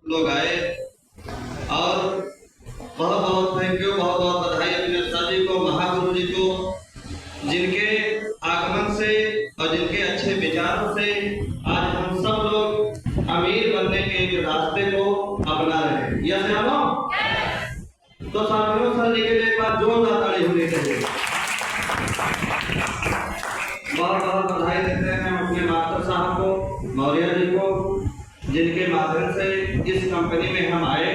लोग आए और बहुत बहुत थैंक यू, बहुत बहुत बधाई अपने सर जी को, महागुरु जी को, जिनके आगमन से और जिनके अच्छे विचारों से आज हम सब लोग अमीर बनने के एक रास्ते को अपना रहे हैं। यस या नो? तो साथियों, सर जी के लिए एक बार जोरदार ताली होनी चाहिए। बहुत बहुत बधाई देते हैं हम अपने मास्टर साहब को, मौर्य जी को, जिनके माध्यम से इस कंपनी में हम आए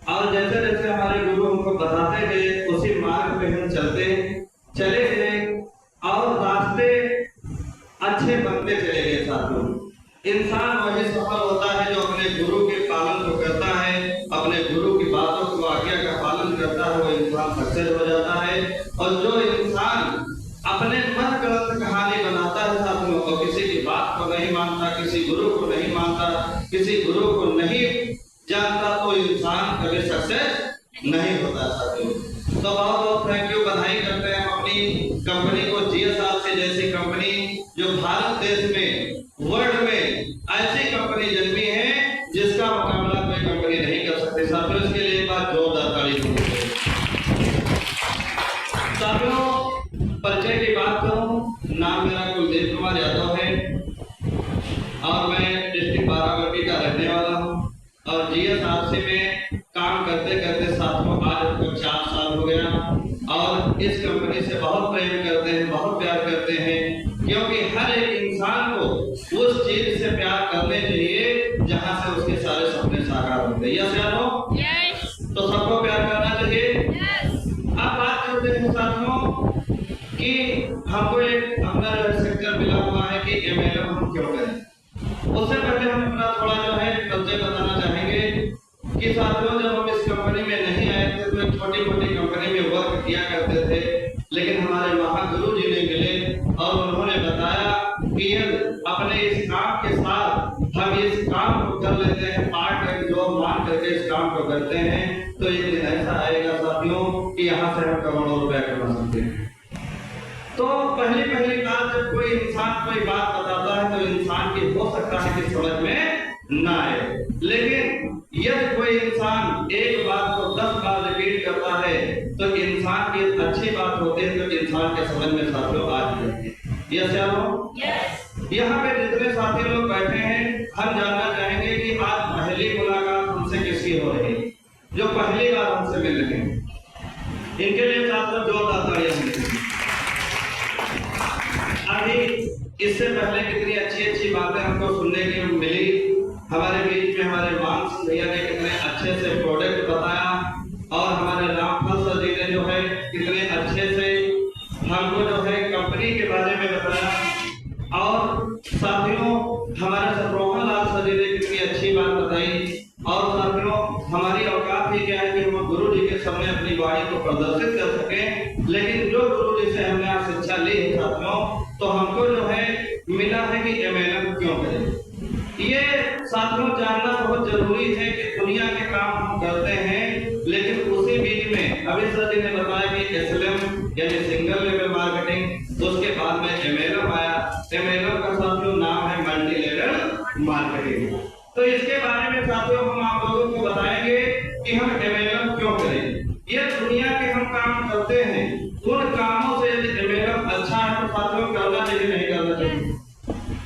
और जैसे जैसे हमारे गुरु हमको बताते गए उसी मार्ग पे हम चले गए और रास्ते अच्छे बनते चले गए। साथियों, इंसान वही सफल होता है जो अपने गुरु के पालन को करता है, अपने गुरु की बातों को, आज्ञा का पालन करता है, वो इंसान सक्सेस हो जाता है। और जो इंसान अपने मन गलत कहानी बनाता है साथियों, और किसी की बात को नहीं मानता, किसी गुरु को नहीं मानता, किसी गुरु को नहीं जानता, तो इंसान कभी सक्सेस नहीं होता साथियों। तो बहुत बहुत थैंक यू, बधाई करते हैं हम अपनी कंपनी को, जीएसआर जैसी कंपनी जो भारत देश में, वर्ल्ड में ऐसी कंपनी जन्मी है जिसका मुकाबला कोई कंपनी नहीं कर सकती साथियों। इसके लिए एक बार जोरदार ताली हो। साथियों, परिचय की बात करूं, नाम मेरा कुलदीप कुमार यादव है और मैं डिस्ट्रिक्ट बाराबंकी का रहने वाला हूं और जीएसआरसी में काम करते करते साथियों आज हमको 4 साल हो गया और इस कंपनी से बहुत प्रेम करते हैं, बहुत प्यार करते हैं, क्योंकि हर एक इंसान को उस चीज से प्यार करने चाहिए जहां से उसके सारे सपने साकार होते हैं। यस या नो? यस। तो सबको प्यार करना चाहिए। यस। अब बात करते हैं साथियों कि हमको एक अपना सेक्टर मिला हुआ है कि एमएलएम हम क्यों करें। उससे पहले हम अपना थोड़ा जो है परिचय बताना चाहेंगे कि साथियों, जब हम इस कंपनी में नहीं आए थे तो एक छोटी मोटी कंपनी में वर्क किया करते थे, लेकिन हमारे महागुरु जी ने मिले और उन्होंने बताया कि अपने इस काम के साथ हम इस काम को कर लेते हैं, पार्ट टाइम जॉब मान करके इस काम को करते हैं, तो एक दिन ऐसा आएगा साथियों कि यहाँ से हम करोड़ों रुपए कमा सकते हैं। तो पहली बात, जब कोई इंसान कोई बात बताता है तो इंसान की हो सकता है कि समझ में ना आए, लेकिन यदि कोई इंसान एक बात को 10 बार रिपीट करता है तो इंसान की अच्छी बात होती है, तो इंसान के समझ में साथियों आ जाती है। यस या नो? यस। यहाँ पे जितने साथी लोग बैठे हैं, हम जानना चाहेंगे कि आज पहली मुलाकात हमसे किसकी हो रही है, जो पहली बार हमसे मिल रहे हैं, इनके लिए साथियों जोरदार तालियां होंगी। अभी इससे पहले कितनी अच्छी बातें हमको सुनने की मिली, हमारे बीच में हमारे मानस भैया ने कितने अच्छे से प्रोडक्ट बताया और हमारे रामफल सर जी ने जो है कितने अच्छे से हमको जो है कंपनी के बारे में बताया और साथियों हमारे सरोहन लाल सर जी ने कितनी अच्छी बात बताई। और साथियों, हमारी औकात ही क्या है कि हम गुरु जी के सामने अपनी वाणी को प्रदर्शित कर सकें, लेकिन जो गुरु जी से हमने आज शिक्षा ली है साथियों, तो हमको जो है मिला है कि एमएलएम क्यों करें। ये साथियों जानना बहुत जरूरी है कि दुनिया के काम हम करते हैं, लेकिन उसी बीच में अभी सर जी ने बताया कि एसएलएम यानी सिंगल लेवल मार्केटिंग, उसके बाद में एमएलएम आया। एमएलएम का साथियों नाम है मल्टी लेवल मार्केटिंग। तो इसके बारे में साथियों हम आप लोगों को बताएंगे कि हम एमएलएम क्यों करें। ये दुनिया के हम काम करते हैं, उन कामों से यदि एमएलएम अच्छा है तो साथियों करना चाहिए नहीं करना चाहिए?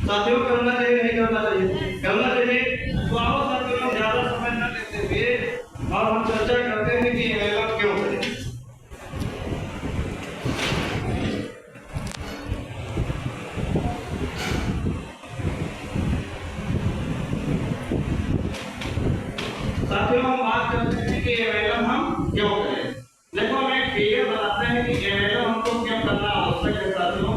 साथियों करना चाहिए नहीं करना चाहिए? करना चाहिए। तो आओ साथियों, ज्यादा समय न लेते हुए और हम चर्चा करते हैं कि एमएलएम क्यों करें। साथियों, हम बात करते हैं कि एमएलएम हम क्यों करें। देखो, हम एक फिगर बनाते हैं कि एमएलएम हमको क्यों करना आवश्यक है। साथियों,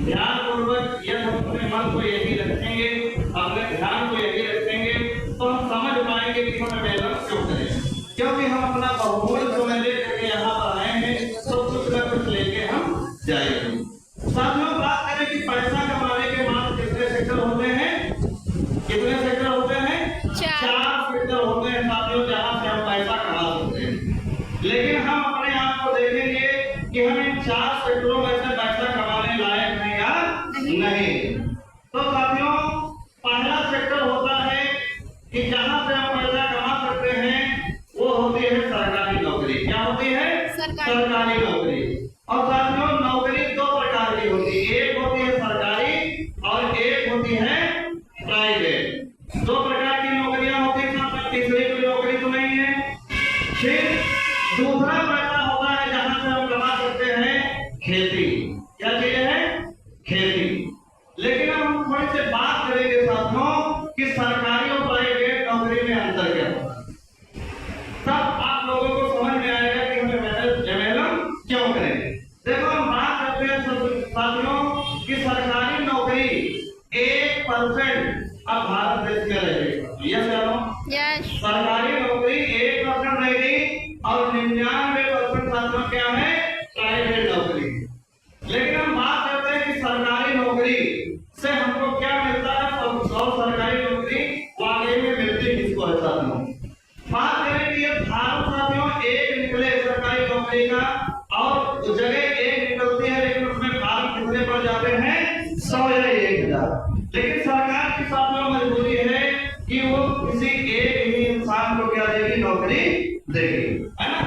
ध्यानपूर्वक यदि हम अपने मन को यही रखेंगे, अपने ध्यान को यही रखेंगे, तो हम समझ पाएंगे कि हम एमएलएम क्यों करें। क्योंकि हम अपना बहुमूल्य समय लेकर यहाँ पर आए हैं, तो कुछ न कुछ लेके हम जाएंगे। साथियों, बात करें कि पैसा कमाने के बाद कितने सेक्टर होते हैं? कितने सेक्टर होते हैं? 4 सेक्टर होते हैं साथियों, जहां से हम पैसा कमा सकते हैं। लेकिन हम अपने आप को देखेंगे कि हम इन 4 सेक्टरों में से पैसा कमाने लायक हैं या नहीं। तो साथियों, पहला सेक्टर होता है कि जहां से हम पैसा सरकारी नौकरी। और साथियों नौकरी दो प्रकार की होती है, एक होती है सरकारी और एक होती है प्राइवेट। दो प्रकार की नौकरियां होती है, तीसरी कोई नौकरी तो नहीं है। फिर दूसरा प्रकार होता है जहां से हम कमा सकते हैं खेती। क्या चीज है? खेती। लेकिन अब हम थोड़ी सी बात करेंगे साथियों कि सरकारी और प्राइवेट नौकरी में अंतर क्या होता है, तब आप लोगों को समझ में आएगा कि हमें एमएलएम क्यों करेंगे। देखो हम बात करते हैं साथियों कि सरकारी नौकरी 1% अब भारत देश में रहेगी। यस या नो? यस। सरकारी नौकरी 1% रहेगी और 99% साथियों क्या है? प्राइवेट नौकरी। लेकिन हम बात करते हैं कि सरकारी नौकरी से हमको क्या मिलता है और सरकारी नौकरी वाकई में मिलती किसको है साथियों। बात करें कि ये भारत साथियों एक निकले सरकारी नौकरी का और जगह एक निकलती है, लेकिन उसमें भारत कितने पड़ जाते हैं? 100 या 1000। लेकिन सरकार की साथियों मजबूरी है कि वो किसी एक ही इंसान को क्या देगी? नौकरी देगी, है ना।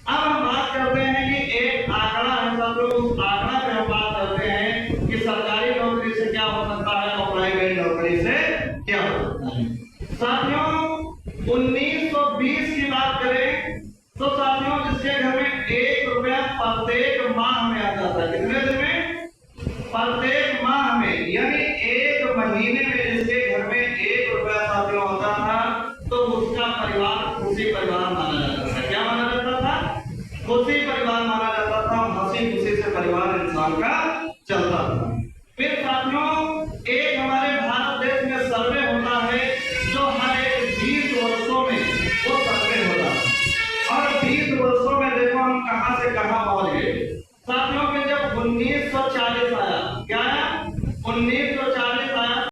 अब हम बात करते हैं कि एक आंकड़ा है साथियों, उस आंकड़ा पे हम बात करते हैं कि सरकारी नौकरी से क्या हो सकता है और प्राइवेट नौकरी से क्या हो सकता है। साथियों 1920 की बात करें तो साथियों जिसके घर में 1 रुपया प्रत्येक माह में आता था, कितने दिन में? प्रत्येक माह में, यानी 1 महीने में जिसके घर में 1 रुपया साथियों होता था तो उसका परिवार खुशी परिवार माना जाता था। क्या माना जाता था? खुशी परिवार माना जाता था। हंसी खुशी से परिवार इंसान का चलता था। फिर साथियों एक हमारे भारत देश में सर्वे होता है जो हर एक 20 वर्षों में वो सर्वे होता है और 20 वर्षों में देखो हम कहां से कहां पहुंच गए।